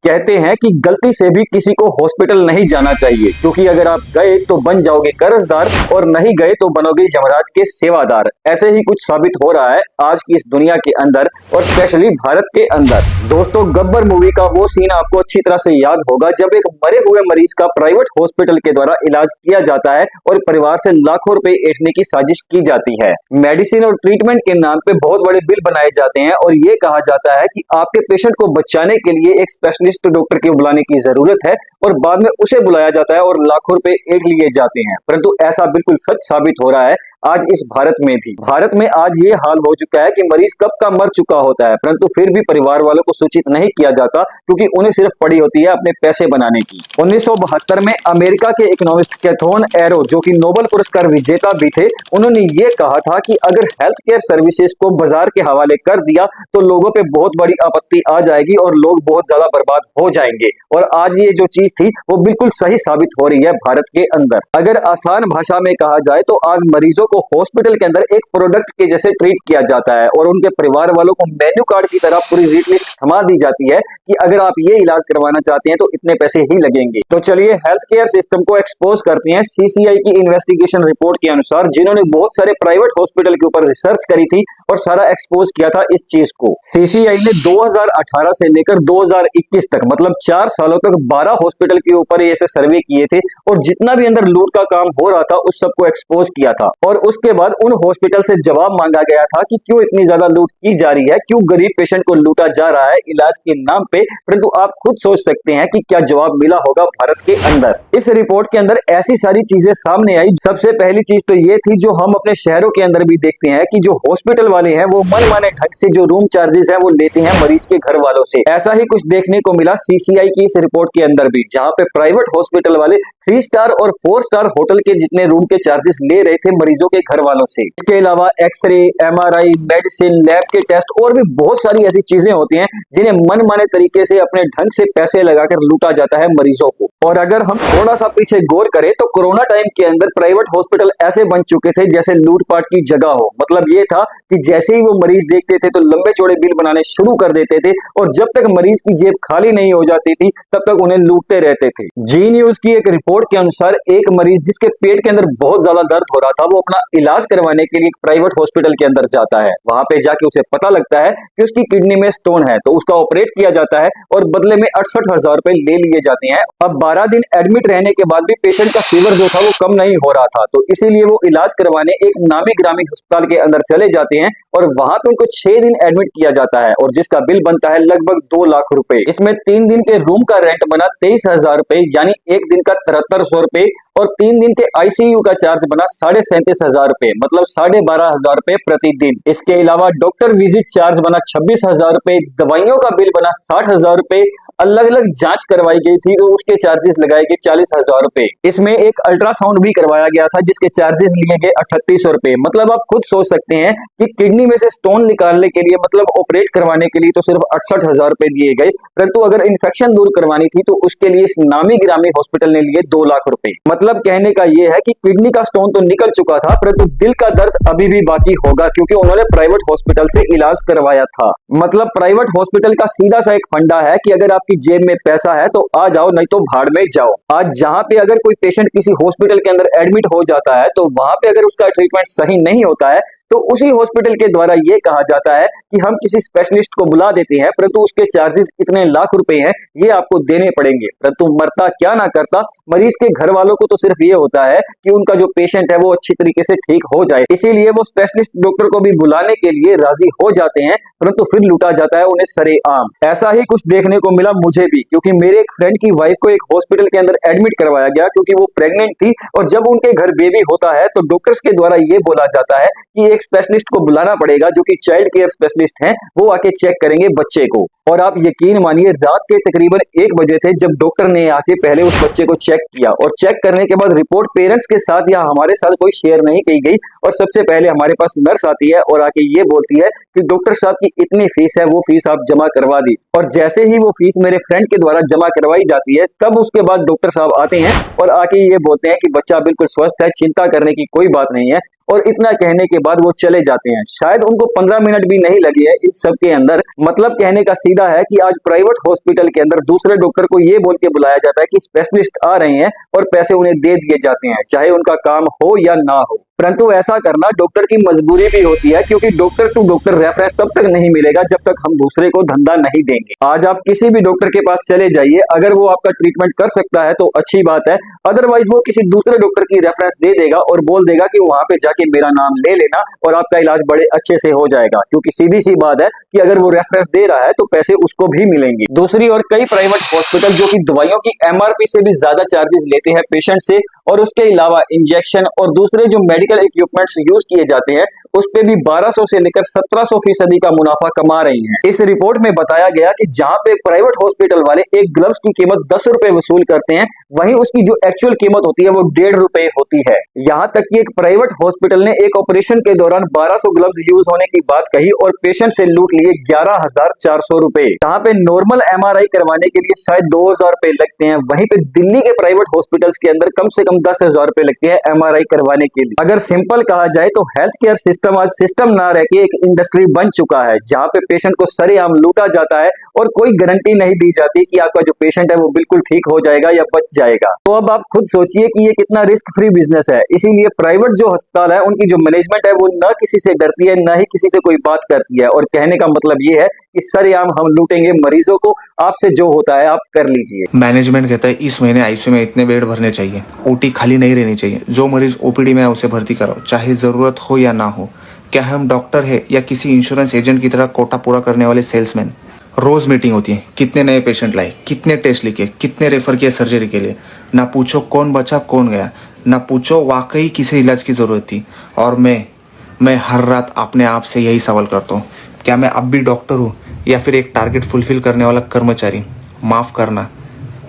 कहते हैं कि गलती से भी किसी को हॉस्पिटल नहीं जाना चाहिए, क्योंकि अगर आप गए तो बन जाओगे कर्जदार और नहीं गए तो बनोगे यमराज के सेवादार। ऐसे ही कुछ साबित हो रहा है आज की इस दुनिया के अंदर और स्पेशली भारत के अंदर। दोस्तों, गब्बर मूवी का वो सीन आपको अच्छी तरह से याद होगा जब एक मरे हुए मरीज का प्राइवेट हॉस्पिटल के द्वारा इलाज किया जाता है और परिवार से लाखों रुपए ऐंठने की साजिश की जाती है। मेडिसिन और ट्रीटमेंट के नाम पे बहुत बड़े बिल बनाए जाते हैं और ये कहा जाता है कि आपके पेशेंट को बचाने के लिए एक स्पेशलिस्ट डॉक्टर के बुलाने की जरूरत है और बाद में उसे बुलाया जाता है और लाखों रुपए ऐंठ लिए जाते हैं। परंतु ऐसा बिल्कुल सच साबित हो रहा है आज इस भारत में भी। भारत में आज ये हाल हो चुका है कि मरीज कब का मर चुका होता है, परंतु फिर भी परिवार वालों को सूचित नहीं किया जाता क्योंकि उन्हें सिर्फ पड़ी होती है अपने पैसे बनाने की। 1972 में अमेरिका के इकोनॉमिस्ट कैथोन एरो, जो कि नोबेल पुरस्कार विजेता भी थे, उन्होंने ये कहा था कि अगर हेल्थ केयर सर्विसेज को बाजार के हवाले कर दिया तो लोगों पे बहुत बड़ी आपत्ति आ जाएगी और लोग बहुत ज्यादा बर्बाद हो जाएंगे। और आज ये जो चीज थी वो बिल्कुल सही साबित हो रही है भारत के अंदर। अगर आसान भाषा में कहा जाए तो आज मरीजों को हॉस्पिटल के अंदर एक प्रोडक्ट के जैसे ट्रीट किया जाता है और उनके परिवार वालों को मेन्यू कार्ड की तरह पूरी रेट लिस्ट थमा दी जाती है कि अगर आप ये इलाज करवाना चाहते हैं तो इतने पैसे ही लगेंगे। तो चलिए हेल्थ केयर सिस्टम को एक्सपोज करते हैं सीसीआई की इन्वेस्टिगेशन रिपोर्ट के अनुसार, जिन्होंने बहुत सारे प्राइवेट हॉस्पिटल के ऊपर रिसर्च करी थी और सारा एक्सपोज किया था इस चीज को। सीसीआई ने 2018 से लेकर 2021 तक मतलब 4 सालों तक 12 हॉस्पिटल के ऊपर ऐसे सर्वे किए थे और जितना भी अंदर लूट का काम हो रहा था उस सबको एक्सपोज किया था। और उसके बाद उन हॉस्पिटल से जवाब मांगा गया था कि क्यों इतनी ज्यादा लूट की जा रही है, क्यों गरीब पेशेंट को लूटा जा रहा है इलाज के नाम पे। परंतु आप खुद सोच सकते हैं कि क्या जवाब मिला होगा भारत के अंदर। इस रिपोर्ट के अंदर ऐसी सारी चीजें सामने आई। सबसे पहली चीज तो ये थी जो हम अपने शहरों के अंदर भी देखते हैं कि जो हॉस्पिटल वाले हैं वो मनमाने ढंग से जो रूम चार्जेस है वो लेते हैं मरीज के घर वालों से। ऐसा ही कुछ देखने को मिला सीसीआई की इस रिपोर्ट के अंदर भी, जहां पे प्राइवेट हॉस्पिटल वाले 3 स्टार और 4 स्टार होटल के जितने रूम के चार्जेस ले रहे थे मरीजों के घर वालों से। इसके अलावा एक्सरे, एमआरआई, मेडिसिन, लैब के टेस्ट और भी बहुत सारी ऐसी चीजें होती हैं जिन्हें मनमाने तरीके से अपने ढंग से पैसे लगाकर लूटा जाता है मरीजों को। और अगर हम थोड़ा सा पीछे गौर करें तो कोरोना टाइम के अंदर प्राइवेट हॉस्पिटल ऐसे बन चुके थे जैसे लूटपाट की जगह हो। मतलब ये था कि जैसे ही वो मरीज देखते थे तो लंबे चौड़े बिल बनाने शुरू कर देते थे और जब तक मरीज की जेब खाली नहीं हो जाती थी तब तक उन्हें लूटते रहते थे। जी न्यूज की एक रिपोर्ट के अनुसार एक मरीज जिसके पेट के अंदर बहुत ज्यादा दर्द हो रहा था वो अपना इलाज करवाने के लिए एक प्राइवेट हॉस्पिटल के अंदर जाता है। वहां पे जाके उसे पता लगता है कि उसकी किडनी में स्टोन है, तो उसका ऑपरेट किया जाता है और बदले में 68,000 रुपए ले लिए जाते हैं। अब 12 दिन एडमिट रहने के बाद भी पेशेंट का फीवर जो था वो कम नहीं हो रहा था, तो इसीलिए वो इलाज करवाने एक नामी ग्रामीण अस्पताल के अंदर चले जाते हैं और वहां पे उनको 6 दिन एडमिट किया जाता है और जिसका बिल बनता है लगभग 2 लाख रुपए। इसमें 3 दिन के रूम का रेंट बना 23,000 रुपए यानी एक दिन का 7300 रुपए और 3 दिन के आईसीयू का चार्ज बना 37,500 रुपए मतलब 12,500 रुपए प्रतिदिन। इसके अलावा डॉक्टर विजिट चार्ज बना 26,000 रुपए, दवाइयों का बिल बना 60,000 रुपए, अलग अलग जांच करवाई गई थी तो उसके चार्जेस लगाए गए 40,000 रुपए। इसमें एक अल्ट्रासाउंड भी करवाया गया था जिसके चार्जेस लिए गए 3800 रुपए। मतलब आप खुद सोच सकते हैं कि किडनी में से स्टोन निकालने के लिए मतलब ऑपरेट करवाने के लिए तो सिर्फ 68,000 रुपए दिए गए, परंतु अगर इन्फेक्शन दूर करवानी थी तो उसके लिए इस नामी गिरामी हॉस्पिटल ने लिए 2 लाख रुपए। मतलब कहने का यह है कि किडनी का स्टोन तो निकल चुका था परंतु दिल का दर्द अभी भी बाकी होगा क्योंकि उन्होंने प्राइवेट हॉस्पिटल से इलाज करवाया था। मतलब प्राइवेट हॉस्पिटल का सीधा सा एक फंडा है कि अगर आपकी जेब में पैसा है तो आ जाओ, नहीं तो भाड़ में जाओ। आज जहां पे अगर कोई पेशेंट किसी हॉस्पिटल के अंदर एडमिट हो जाता है तो वहां पे अगर उसका ट्रीटमेंट सही नहीं होता है तो उसी हॉस्पिटल के द्वारा यह कहा जाता है कि हम किसी स्पेशलिस्ट को बुला देते हैं परंतु उसके चार्जेस इतने लाख रुपए हैं ये आपको देने पड़ेंगे। परंतु मरता क्या ना करता मरीज के घर वालों को तो सिर्फ ये होता है कि उनका जो पेशेंट है वो अच्छी तरीके से ठीक हो जाए, इसीलिए वो स्पेशलिस्ट डॉक्टर को भी बुलाने के लिए राजी हो जाते हैं, परंतु फिर लूटा जाता है उन्हें सरेआम। ऐसा ही कुछ देखने को मिला मुझे भी, क्योंकि मेरे एक फ्रेंड की वाइफ को एक हॉस्पिटल के अंदर एडमिट करवाया गया क्योंकि वो प्रेग्नेंट थी और जब उनके घर बेबी होता है तो डॉक्टर्स के द्वारा ये बोला जाता है कि एक स्पेशलिस्ट को बुलाना पड़ेगा जो कि चाइल्ड केयर स्पेशलिस्ट हैं, वो आके चेक करेंगे बच्चे को। और आप यकीन मानिए रात के तकरीबन 1 बजे थे जब डॉक्टर ने आके पहले उस बच्चे को चेक किया और चेक करने के बाद रिपोर्ट पेरेंट्स के साथ या हमारे साथ कोई शेयर नहीं की गई और सबसे पहले हमारे पास नर्स आती है और आके ये बोलती है कि डॉक्टर साहब की इतनी फीस है वो फीस आप जमा करवा दी। और जैसे ही वो फीस मेरे फ्रेंड के द्वारा जमा करवाई जाती है तब उसके बाद डॉक्टर साहब आते हैं और आके ये बोलते हैं कि बच्चा बिल्कुल स्वस्थ है, चिंता करने की कोई बात नहीं है, और इतना कहने के बाद वो चले जाते हैं। शायद उनको 15 मिनट भी नहीं लगे है इन सब के अंदर। मतलब कहने का सीधा है कि आज प्राइवेट हॉस्पिटल के अंदर दूसरे डॉक्टर को ये बोल के बुलाया जाता है कि स्पेशलिस्ट आ रहे हैं और पैसे उन्हें दे दिए जाते हैं, चाहे उनका काम हो या ना हो। परंतु ऐसा करना डॉक्टर की मजबूरी भी होती है, क्योंकि डॉक्टर टू डॉक्टर रेफरेंस तब तक नहीं मिलेगा जब तक हम दूसरे को धंधा नहीं देंगे। आज आप किसी भी डॉक्टर के पास चले जाइए, अगर वो आपका ट्रीटमेंट कर सकता है तो अच्छी बात है, अदरवाइज वो किसी दूसरे डॉक्टर की रेफरेंस दे देगा और बोल देगा कि वहां पे जाके मेरा नाम ले लेना और आपका इलाज बड़े अच्छे से हो जाएगा। क्योंकि सीधी सी बात है कि अगर वो रेफरेंस दे रहा है तो पैसे उसको भी मिलेंगे। दूसरी ओर कई प्राइवेट हॉस्पिटल जो कि दवाइयों की MRP से भी ज्यादा चार्जेस लेते हैं पेशेंट से, और उसके अलावा इंजेक्शन और दूसरे जो मेडिकल इक्विपमेंट्स यूज किए जाते हैं उस पे भी 1200 से लेकर 1700% का मुनाफा कमा रही हैं। इस रिपोर्ट में बताया गया कि जहां पे प्राइवेट हॉस्पिटल वाले एक ग्लव्स की कीमत 10 रुपए वसूल करते हैं, वहीं उसकी जो एक्चुअल कीमत होती है वो 1.5 रुपए होती है। यहाँ तक कि एक प्राइवेट हॉस्पिटल ने एक ऑपरेशन के दौरान 1200 ग्लव्स यूज होने की बात कही और पेशेंट से लूट लिए 11,400 रुपए। जहाँ पे नॉर्मल MRI करवाने के लिए शायद 2,000 रुपए लगते हैं, वहीं पे दिल्ली के प्राइवेट हॉस्पिटल्स के अंदर कम से कम 10,000 रुपए लगते हैं MRI करवाने के लिए। अगर सिंपल कहा जाए तो हेल्थ केयर सिस्टम आज सिस्टम ना रह के एक इंडस्ट्री बन चुका है, जहां पे पेशेंट को सरेआम लूटा जाता है और कोई गारंटी नहीं दी जाती कि आपका जो पेशेंट है वो बिल्कुल ठीक हो जाएगा या बच जाएगा। तो अब आप खुद सोचिए कि ये कितना रिस्क फ्री बिजनेस है। इसीलिए प्राइवेट जो अस्पताल है उनकी जो मैनेजमेंट है वो न किसी से डरती है, न ही किसी से कोई बात करती है, और कहने का मतलब ये है कि सरेआम हम लूटेंगे मरीजों को, आपसे जो होता है आप कर लीजिए। मैनेजमेंट कहता है इस महीने आईसीयू में इतने बेड भरने चाहिए, ओटी खाली नहीं रहनी चाहिए, जो मरीज ओपीडी में है उसे भर्ती कराओ, चाहे जरूरत हो या ना हो। क्या हम डॉक्टर है या किसी इंश्योरेंस एजेंट की तरह कोटा पूरा करने वाले सेल्समैन? रोज मीटिंग होती है, कितने नए पेशेंट लाए, कितने टेस्ट लिखे, कितने रेफर किए सर्जरी के लिए। ना पूछो कौन बचा कौन गया, ना पूछो वाकई किसे इलाज की जरूरत थी। और मैं हर रात अपने आप से यही सवाल करता हूँ, क्या मैं अब भी डॉक्टर हूँ या फिर एक टारगेट फुलफिल करने वाला कर्मचारी? माफ करना,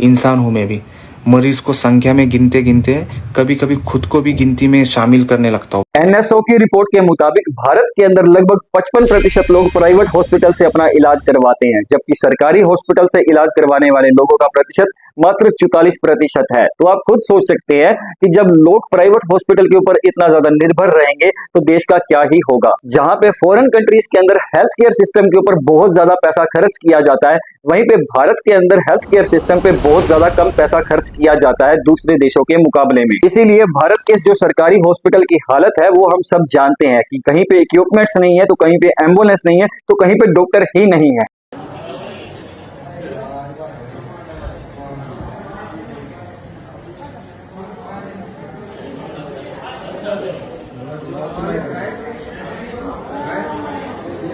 इंसान हूं मैं भी। मरीज को संख्या में गिनते गिनते कभी कभी खुद को भी गिनती में शामिल करने लगता हूँ। NSO की रिपोर्ट के मुताबिक भारत के अंदर लगभग 55% लोग प्राइवेट हॉस्पिटल से अपना इलाज करवाते हैं, जबकि सरकारी हॉस्पिटल से इलाज करवाने वाले लोगों का प्रतिशत मात्र 44% है। तो आप खुद सोच सकते हैं कि जब लोग प्राइवेट हॉस्पिटल के ऊपर इतना ज्यादा निर्भर रहेंगे तो देश का क्या ही होगा। जहां पे फॉरेन कंट्रीज के अंदर हेल्थ केयर सिस्टम के ऊपर बहुत ज्यादा पैसा खर्च किया जाता है, वहीं पे भारत के अंदर हेल्थ केयर सिस्टम पे बहुत ज्यादा कम पैसा खर्च किया जाता है दूसरे देशों के मुकाबले में। इसीलिए भारत के जो सरकारी हॉस्पिटल की हालत है वो हम सब जानते हैं कि कहीं पे इक्विपमेंट्स नहीं है, तो कहीं पे एम्बुलेंस नहीं है, तो कहीं पे डॉक्टर ही नहीं है।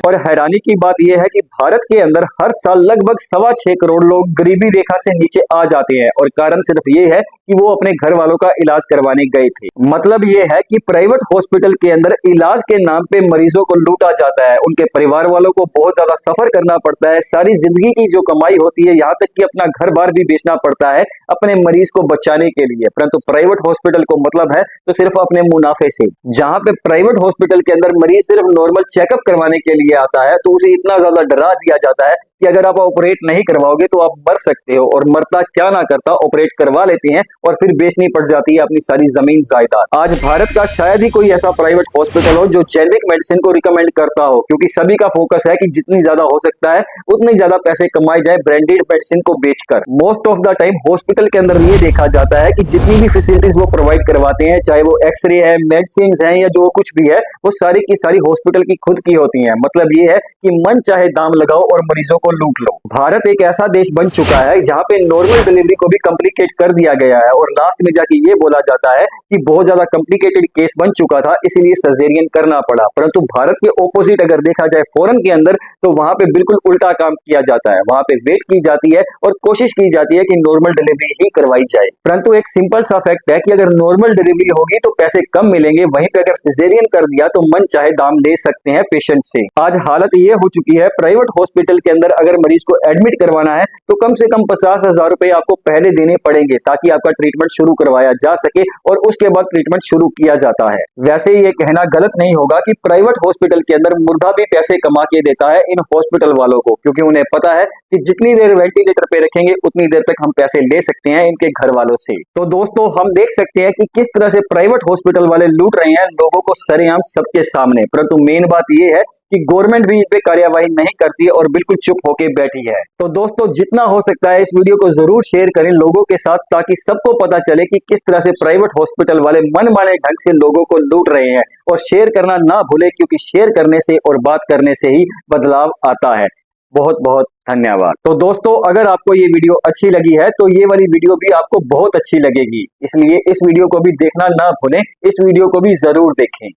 और हैरानी की बात यह है कि भारत के अंदर हर साल लगभग 6.25 करोड़ लोग गरीबी रेखा से नीचे आ जाते हैं, और कारण सिर्फ ये है कि वो अपने घर वालों का इलाज करवाने गए थे। मतलब ये है कि प्राइवेट हॉस्पिटल के अंदर इलाज के नाम पे मरीजों को लूटा जाता है, उनके परिवार वालों को बहुत ज्यादा सफर करना पड़ता है, सारी जिंदगी की जो कमाई होती है, यहाँ तक कि अपना घर बार भी बेचना पड़ता है अपने मरीज को बचाने के लिए। परंतु प्राइवेट हॉस्पिटल को मतलब है तो सिर्फ अपने मुनाफे से। जहाँ पे प्राइवेट हॉस्पिटल के अंदर मरीज सिर्फ नॉर्मल चेकअप करवाने के लिए आता है तो उसे इतना ज्यादा डरा दिया जाता है कि अगर आप ऑपरेट नहीं करवाओगे तो आप मर सकते हो, और मरता क्या ना करता ऑपरेट करवा लेते हैं और फिर बेचनी पड़ जाती है अपनी सारी जमीन जायदाद। आज भारत का शायद ही कोई ऐसा प्राइवेट हॉस्पिटल हो जो जेनेरिक मेडिसिन को रिकमेंड करता हो, क्योंकि सभी का फोकस है कि जितनी ज्यादा हो सकता है उतनी ज्यादा पैसे कमाए जाए ब्रांडेड मेडिसिन को बेचकर। Most of the time hospital के अंदर ये देखा जाता है कि जितनी भी फैसिलिटीज वो प्रोवाइड करवाते हैं, चाहे वो एक्सरे है, मेडिसिन है या जो कुछ भी है, वो सारी की सारी हॉस्पिटल की खुद की होती है। मतलब ये है कि मन चाहे दाम लगाओ और मरीजों को लूट लो। भारत एक ऐसा देश बन चुका है जहां पे नॉर्मल डिलीवरी को भी कॉम्प्लिकेट कर दिया गया है, और लास्ट में जाके ये बोला जाता है कि बहुत ज्यादा कॉम्प्लिकेटेड केस बन चुका था इसीलिए सर्जरियन करना पड़ा। परंतु भारत के ऑपोजिट अगर देखा जाए फॉरेन के अंदर, तो वहां पे बिल्कुल उल्टा काम किया जाता है। वहां पे वेट की जाती है और कोशिश की जाती है कि नॉर्मल डिलीवरी ही करवाई जाए। परंतु एक सिंपल सा फैक्ट है कि अगर नॉर्मल डिलीवरी होगी तो पैसे कम मिलेंगे, वहीं पे अगर सिजेरियन कर दिया तो मन चाहे दाम ले सकते हैं पेशेंट से। आज हालत ये हो चुकी है प्राइवेट हॉस्पिटल के अंदर अगर मरीज को एडमिट करवाना है तो कम से कम 50,000 रुपए आपको पहले देने पड़ेंगे ताकि आपका ट्रीटमेंट शुरू करवाया जा सके और उसके बाद ट्रीटमेंट शुरू किया जाता है। वैसे ये कहना गलत नहीं होगा कि प्राइवेट हॉस्पिटल के अंदर मुर्दा भी पैसे कमा के देता है इन हॉस्पिटल वालों को, क्योंकि उन्हें पता है कि जितनी देर वेंटिलेटर पे रखेंगे उतनी देर तक हम पैसे ले सकते हैं इनके घर वालों से। तो दोस्तों हम देख सकते हैं कि किस तरह से प्राइवेट हॉस्पिटल वाले लूट रहे हैं लोगों को सरेआम सबके सामने। परंतु मेन बात यह है कि गवर्नमेंट भी इन पे कार्यवाही नहीं करती है और बिल्कुल चुप होके बैठी है। तो दोस्तों जितना हो सकता है इस वीडियो को जरूर शेयर करें लोगों के साथ, ताकि सबको पता चले कि किस तरह से प्राइवेट हॉस्पिटल वाले मनमाने ढंग से लोगों को लूट रहे हैं। और शेयर करना ना भूले, क्योंकि शेयर करने से और बात करने से ही बदलाव आता है। बहुत बहुत धन्यवाद। तो दोस्तों अगर आपको ये वीडियो अच्छी लगी है तो ये वाली वीडियो भी आपको बहुत अच्छी लगेगी, इसलिए इस वीडियो को भी देखना ना भूलें, इस वीडियो को भी जरूर देखें।